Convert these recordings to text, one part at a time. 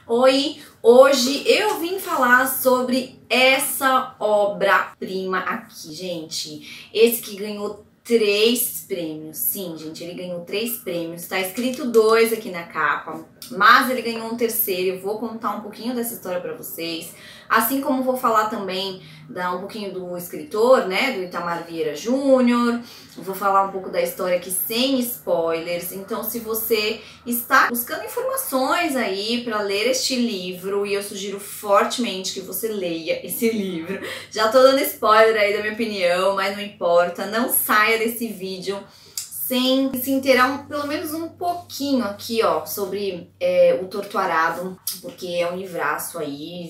Oi, hoje eu vim falar sobre essa obra-prima aqui, gente. Esse que ganhou 3 prêmios. Sim, gente, ele ganhou 3 prêmios. Tá escrito 2 aqui na capa, mas ele ganhou um terceiro. Eu vou contar um pouquinho dessa história pra vocês. Assim como vou falar também um pouquinho do escritor, né, do Itamar Vieira Júnior. Vou falar um pouco da história aqui sem spoilers. Então, se você está buscando informações aí para ler este livro, e eu sugiro fortemente que você leia esse livro. Já tô dando spoiler aí da minha opinião, mas não importa. Não saia desse vídeo sem se inteirar pelo menos um pouquinho aqui, ó, sobre o Torto Arado, porque é um livraço aí,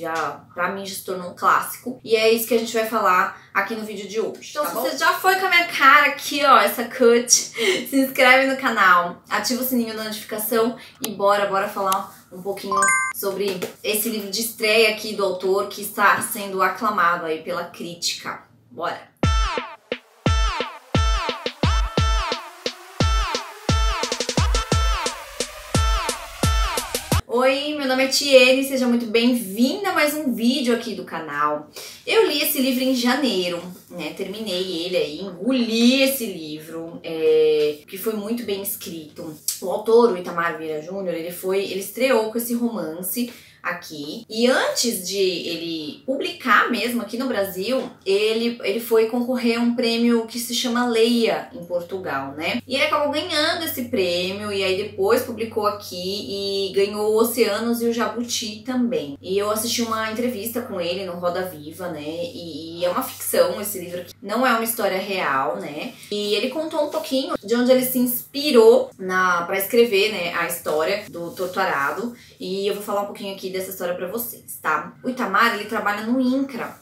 pra mim já se tornou um clássico. E é isso que a gente vai falar aqui no vídeo de hoje. Então, se você já foi com a minha cara aqui, ó, essa cut, se inscreve no canal, ativa o sininho da notificação e bora falar um pouquinho sobre esse livro de estreia aqui do autor, que está sendo aclamado aí pela crítica. Bora! Oi, meu nome é Tiene, seja muito bem-vinda a mais um vídeo aqui do canal. Eu li esse livro em janeiro, né, terminei ele aí, engoli esse livro, que foi muito bem escrito. O autor, o Itamar Vieira Júnior, ele estreou com esse romance aqui, e antes de ele publicar mesmo aqui no Brasil, ele foi concorrer a um prêmio que se chama Leia em Portugal, né? E ele acabou ganhando esse prêmio, e aí depois publicou aqui e ganhou o Oceanos e o Jabuti também. E eu assisti uma entrevista com ele no Roda Viva, né? E é uma ficção esse livro aqui, não é uma história real, né? E ele contou um pouquinho de onde ele se inspirou para escrever, né, a história do Torto Arado, e eu vou falar um pouquinho aqui dessa história pra vocês, tá? O Itamar, ele trabalha no INCRA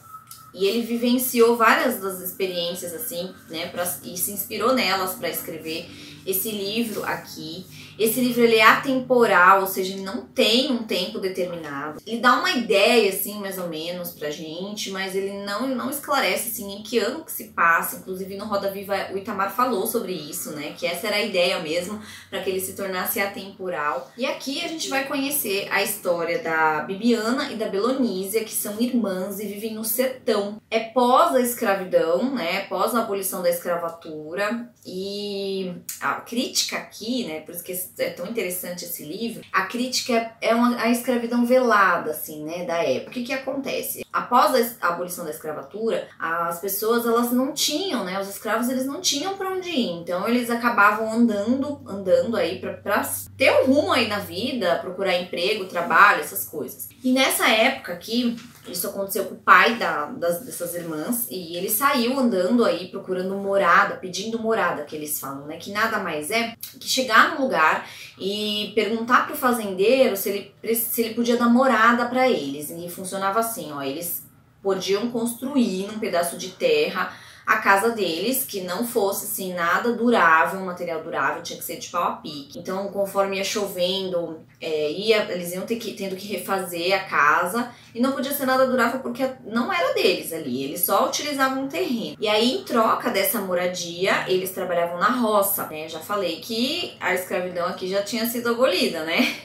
e ele vivenciou várias das experiências assim, né, e se inspirou nelas para escrever esse livro aqui. Esse livro, ele é atemporal, ou seja, ele não tem um tempo determinado. Ele dá uma ideia, assim, mais ou menos pra gente, mas ele não esclarece, assim, em que ano que se passa. Inclusive, no Roda Viva, o Itamar falou sobre isso, né, que essa era a ideia mesmo, para que ele se tornasse atemporal. E aqui a gente vai conhecer a história da Bibiana e da Belonísia, que são irmãs e vivem no sertão. É pós a escravidão, né, pós a abolição da escravatura, e a crítica aqui, né, por isso que é tão interessante esse livro, a crítica é a escravidão velada, assim, né, da época. O que acontece? Após a abolição da escravatura, as pessoas, elas não tinham, né, os escravos, eles não tinham pra onde ir, então eles acabavam andando aí pra ter um rumo aí na vida, procurar emprego, trabalho, essas coisas. E nessa época aqui, isso aconteceu com o pai dessas irmãs, e ele saiu andando aí procurando morada, pedindo morada, que eles falam, né? Que nada mais é que chegar num lugar e perguntar pro fazendeiro se ele podia dar morada pra eles. E funcionava assim, ó, eles podiam construir num pedaço de terra a casa deles, que não fosse assim nada durável, um material durável, tinha que ser de pau a pique. Então, conforme ia chovendo, eles iam tendo que refazer a casa, e não podia ser nada durável porque não era deles ali, eles só utilizavam um terreno. E aí, em troca dessa moradia, eles trabalhavam na roça, né? Já falei que a escravidão aqui já tinha sido abolida, né?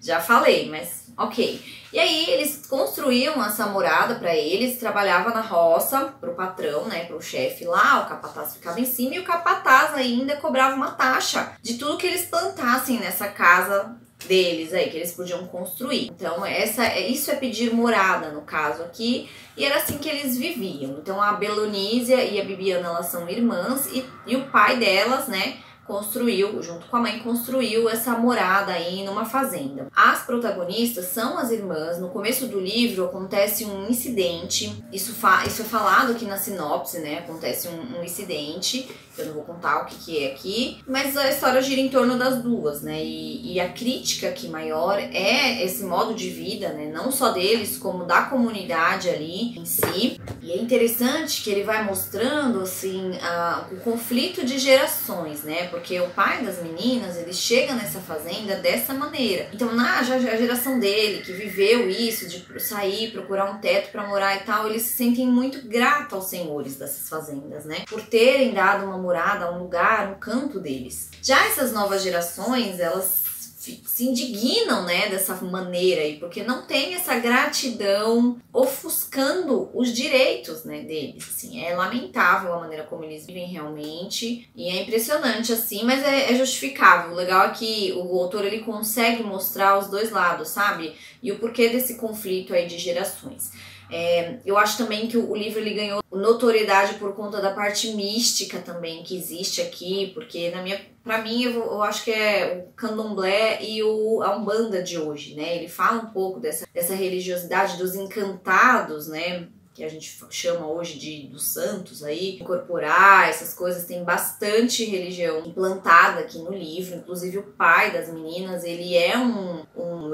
Já falei, mas ok. E aí eles construíam essa morada para eles, trabalhava na roça pro patrão, né, pro chefe lá, o capataz ficava em cima, e o capataz ainda cobrava uma taxa de tudo que eles plantassem nessa casa deles aí, que eles podiam construir. Então isso é pedir morada no caso aqui, e era assim que eles viviam. Então a Belonísia e a Bibiana, elas são irmãs, e o pai delas, né, construiu, junto com a mãe, construiu essa morada aí numa fazenda. As protagonistas são as irmãs. No começo do livro acontece um incidente, isso é falado aqui na sinopse, né? Acontece um incidente, eu não vou contar o que é aqui, mas a história gira em torno das duas, né? E a crítica aqui maior é esse modo de vida, né? Não só deles, como da comunidade ali em si. E é interessante que ele vai mostrando, assim, o conflito de gerações, né? Porque o pai das meninas, ele chega nessa fazenda dessa maneira. Então, a geração dele, que viveu isso, de sair, procurar um teto pra morar e tal, eles se sentem muito gratos aos senhores dessas fazendas, né? Por terem dado uma morada, um lugar, um canto deles. Já essas novas gerações, elas se indignam, né, dessa maneira aí, porque não tem essa gratidão, ofuscando os direitos, né, deles, assim. É lamentável a maneira como eles vivem realmente, e é impressionante, assim, mas é justificável. O legal é que o autor, ele consegue mostrar os dois lados, sabe? E o porquê desse conflito aí de gerações. Eu acho também que o livro, ele ganhou notoriedade por conta da parte mística também que existe aqui, porque pra mim eu acho que é o candomblé e a umbanda de hoje, né? Ele fala um pouco dessa religiosidade dos encantados, né? Que a gente chama hoje dos santos aí, incorporar essas coisas. Tem bastante religião implantada aqui no livro, inclusive o pai das meninas, ele é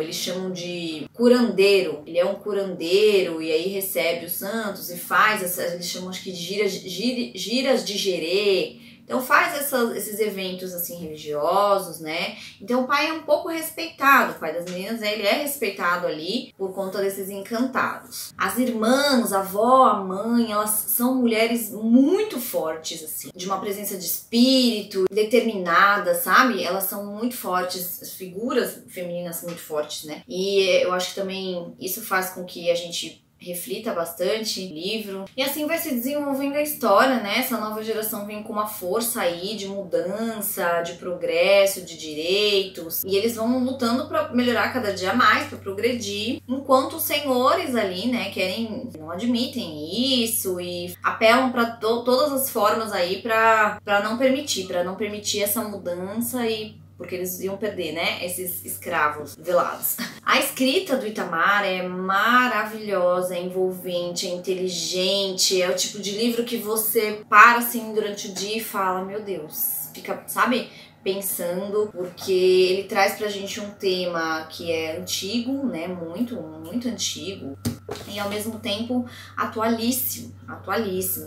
eles chamam de curandeiro, ele é um curandeiro e aí recebe os santos e faz, eles chamam acho que de giras de gerê. Então faz esses eventos assim religiosos, né? Então o pai é um pouco respeitado, o pai das meninas, ele é respeitado ali por conta desses encantados. As irmãs, a avó, a mãe, elas são mulheres muito fortes, assim, de uma presença de espírito, determinadas, sabe? Elas são muito fortes, figuras femininas muito fortes, né? E eu acho que também isso faz com que a gente reflita bastante no livro. E assim vai se desenvolvendo a história, né? Essa nova geração vem com uma força aí de mudança, de progresso, de direitos. E eles vão lutando para melhorar cada dia mais, para progredir. Enquanto os senhores ali, né, não admitem isso e apelam para todas as formas aí para não permitir essa mudança e porque eles iam perder, né, esses escravos velados. A escrita do Itamar é maravilhosa, é envolvente, é inteligente, é o tipo de livro que você para assim durante o dia e fala, meu Deus, fica, sabe, pensando, porque ele traz pra gente um tema que é antigo, né, muito, muito antigo, e ao mesmo tempo atualíssimo.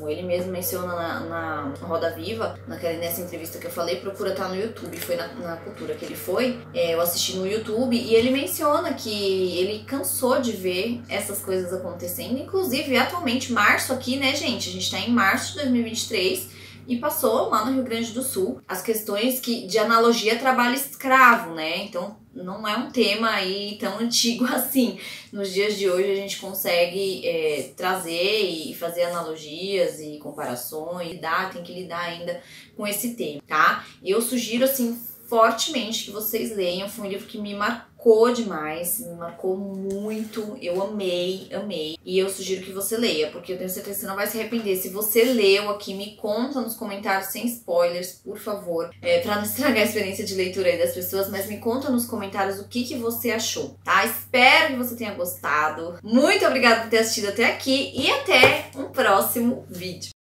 Ele mesmo menciona na Roda Viva, nessa entrevista que eu falei, procura estar no YouTube, foi na cultura que ele foi, eu assisti no YouTube, e ele menciona que ele cansou de ver essas coisas acontecendo, inclusive atualmente, março aqui, né, gente, a gente tá em março de 2023, e passou lá no Rio Grande do Sul as questões de analogia trabalho escravo, né? Então não é um tema aí tão antigo assim. Nos dias de hoje a gente consegue trazer e fazer analogias e comparações, tem que lidar ainda com esse tema, tá? Eu sugiro assim fortemente que vocês leiam, foi um livro que me marcou demais, me marcou muito, eu amei, e eu sugiro que você leia, porque eu tenho certeza que você não vai se arrepender. Se você leu aqui, me conta nos comentários, sem spoilers, por favor, pra não estragar a experiência de leitura aí das pessoas, mas me conta nos comentários o que você achou, tá? Espero que você tenha gostado, muito obrigada por ter assistido até aqui e até um próximo vídeo.